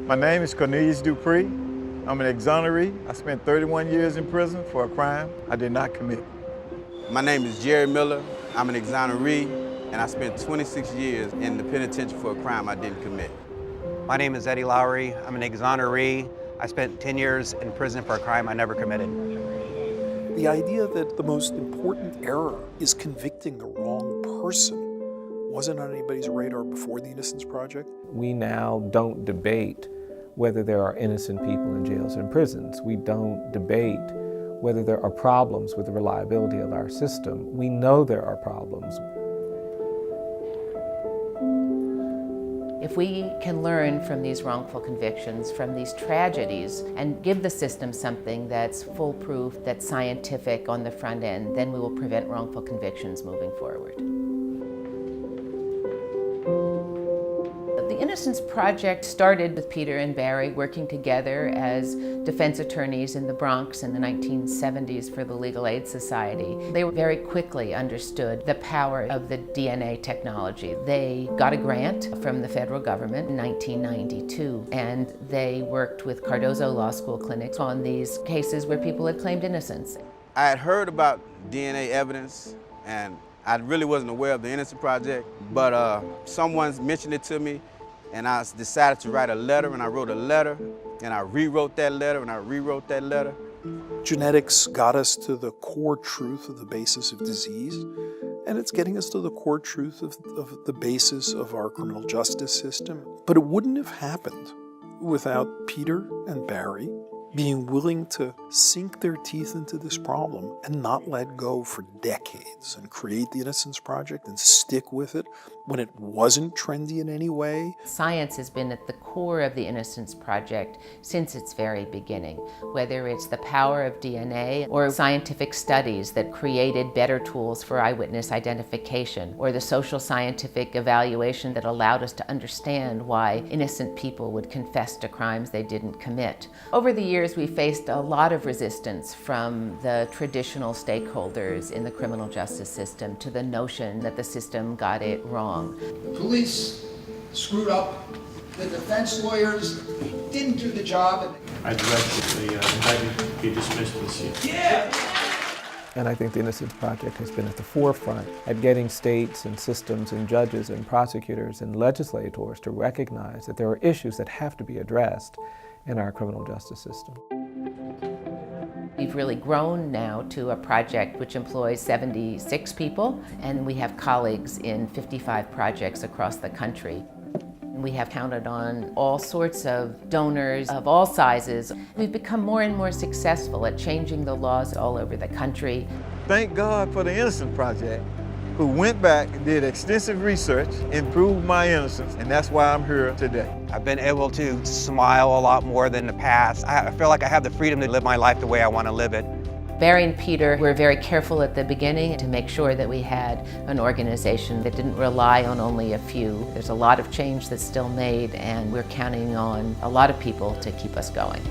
My name is Cornelius Dupree. I'm an exoneree. I spent 31 years in prison for a crime I did not commit. My name is Jerry Miller. I'm an exoneree, and I spent 26 years in the penitentiary for a crime I didn't commit. My name is Eddie Lowry. I'm an exoneree. I spent 10 years in prison for a crime I never committed. The idea that the most important error is convicting the wrong person wasn't on anybody's radar before the Innocence Project. We now don't debate whether there are innocent people in jails and prisons. We don't debate whether there are problems with the reliability of our system. We know there are problems. If we can learn from these wrongful convictions, from these tragedies, and give the system something that's foolproof, that's scientific on the front end, then we will prevent wrongful convictions moving forward. The Innocence Project started with Peter and Barry working together as defense attorneys in the Bronx in the 1970s for the Legal Aid Society. They very quickly understood the power of the DNA technology. They got a grant from the federal government in 1992, and they worked with Cardozo Law School clinics on these cases where people had claimed innocence. I had heard about DNA evidence, and I really wasn't aware of the Innocence Project, but someone's mentioned it to me, and I decided to write a letter, and I wrote a letter, and I rewrote that letter, and I rewrote that letter. Genetics got us to the core truth of the basis of disease, and it's getting us to the core truth of the basis of our criminal justice system. But it wouldn't have happened without Peter and Barry being willing to sink their teeth into this problem and not let go for decades and create the Innocence Project and stick with it when it wasn't trendy in any way. Science has been at the core of the Innocence Project since its very beginning, whether it's the power of DNA or scientific studies that created better tools for eyewitness identification, or the social scientific evaluation that allowed us to understand why innocent people would confess to crimes they didn't commit. Over the years, we faced a lot of resistance from the traditional stakeholders in the criminal justice system to the notion that the system got it wrong. The police screwed up, the defense lawyers didn't do the job. I directed the indictment be dismissed and sealed. Yeah! And I think the Innocence Project has been at the forefront at getting states and systems and judges and prosecutors and legislators to recognize that there are issues that have to be addressed in our criminal justice system. We've really grown now to a project which employs 76 people, and we have colleagues in 55 projects across the country. We have counted on all sorts of donors of all sizes. We've become more and more successful at changing the laws all over the country. Thank God for the Innocence Project, who went back and did extensive research, improved my innocence, and that's why I'm here today. I've been able to smile a lot more than the past. I feel like I have the freedom to live my life the way I want to live it. Barry and Peter were very careful at the beginning to make sure that we had an organization that didn't rely on only a few. There's a lot of change that's still made, and we're counting on a lot of people to keep us going.